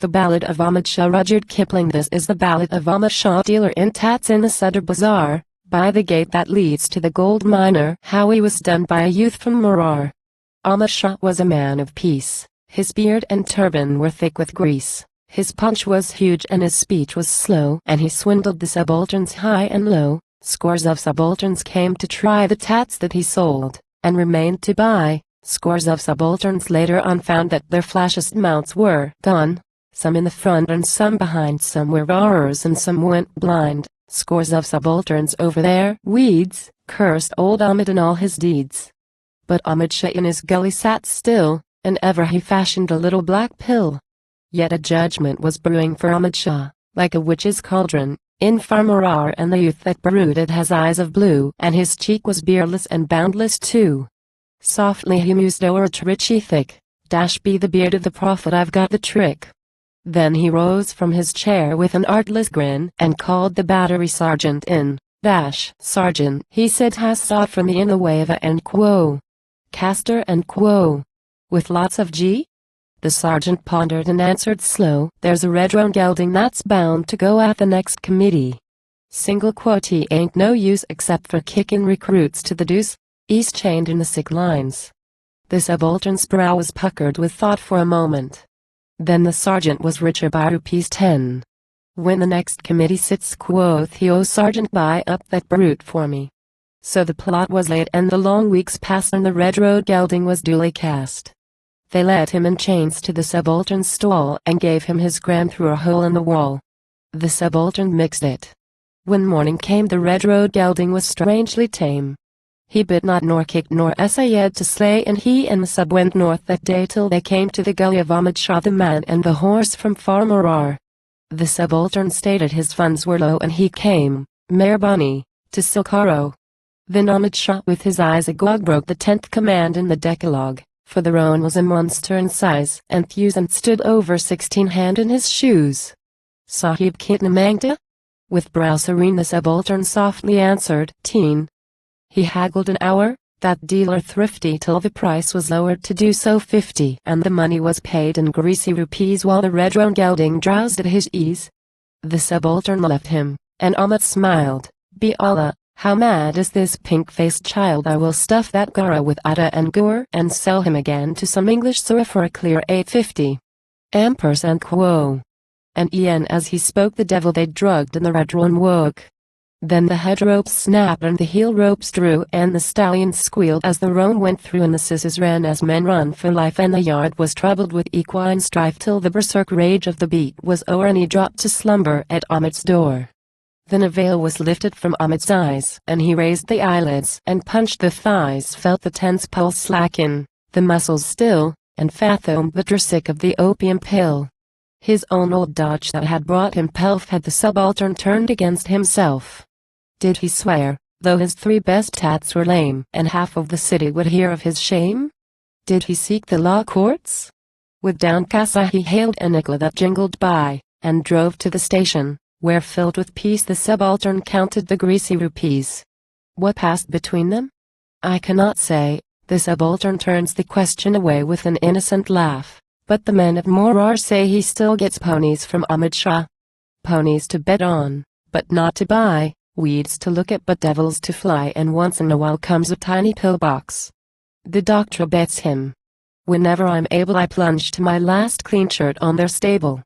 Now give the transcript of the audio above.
The Ballad of Ahmed Shah. Rudyard Kipling. This is the ballad of Ahmed Shah, dealer in tats in the Sadr Bazaar, by the gate that leads to the gold miner. How he was done by a youth from Murar. Ahmed Shah was a man of peace. His beard and turban were thick with grease. His punch was huge and his speech was slow, and he swindled the subalterns high and low. Scores of subalterns came to try the tats that he sold, and remained to buy. Scores of subalterns later on found that their flashiest mounts were gone. Some in the front and some behind, some were roarers and some went blind. Scores of subalterns over their weeds cursed old Ahmed and all his deeds. But Ahmed Shah in his gully sat still, and ever he fashioned a little black pill. Yet a judgment was brewing for Ahmed Shah, like a witch's cauldron, in far Murar, and the youth that brewed it has eyes of blue, and his cheek was beardless and boundless too. Softly he mused o'er it richy thick, dash be the beard of the prophet, I've got the trick. Then he rose from his chair with an artless grin, and called the battery sergeant in. Dash, sergeant, he said, has sought for me in the way of a and quo. Castor and quo. With lots of G? The sergeant pondered and answered slow, there's a red roan gelding that's bound to go at the next committee. Single quotee ain't no use except for kicking recruits to the deuce, east chained in the sick lines. The subaltern's brow was puckered with thought for a moment. Then the sergeant was richer by ₹10. When the next committee sits, quoth he, oh sergeant, buy up that brute for me. So the plot was laid, and the long weeks passed, and the red road gelding was duly cast. They led him in chains to the subaltern's stall, and gave him his gram through a hole in the wall. The subaltern mixed it. When morning came, the red road gelding was strangely tame. He bit not nor kicked nor essayed to slay, and he and the sub went north that day till they came to the gully of Ahmed Shah, the man and the horse from far Murar. The subaltern stated his funds were low, and he came, Meherbani, to Silkaro. Then Ahmed Shah with his eyes agog broke the 10th command in the Decalogue, for the roan was a monster in size and thews, and stood over 16 hand in his shoes. Sahib kitna mangta? With brow serene the subaltern softly answered, teen. He haggled an hour, that dealer thrifty, till the price was lowered to do so 50, and the money was paid in greasy rupees, while the red roan gelding drowsed at his ease. The subaltern left him, and Ahmed smiled. Be Allah, how mad is this pink-faced child! I will stuff that gara with atta and gur, and sell him again to some English surah for a clear 850. Ampersand quo. And as he spoke, the devil they drugged and the red roan woke. Then the head ropes snapped and the heel ropes drew, and the stallion squealed as the roan went through, and the sisses ran as men run for life, and the yard was troubled with equine strife, till the berserk rage of the beat was o'er, and he dropped to slumber at Ahmed's door. Then a veil was lifted from Ahmed's eyes, and he raised the eyelids and punched the thighs, felt the tense pulse slacken, the muscles still, and fathomed the sick of the opium pill. His own old dodge that had brought him pelf had the subaltern turned against himself. Did he swear, though his 3 best tats were lame, and half of the city would hear of his shame? Did he seek the law courts? With downcast eye he hailed a nickel that jingled by, and drove to the station, where filled with peace the subaltern counted the greasy rupees. What passed between them? I cannot say. The subaltern turns the question away with an innocent laugh, but the men of Murar say he still gets ponies from Ahmed Shah. Ponies to bet on, but not to buy. Weeds to look at but devils to fly, and once in a while comes a tiny pillbox. The doctor bets him. Whenever I'm able I plunge to my last clean shirt on their stable.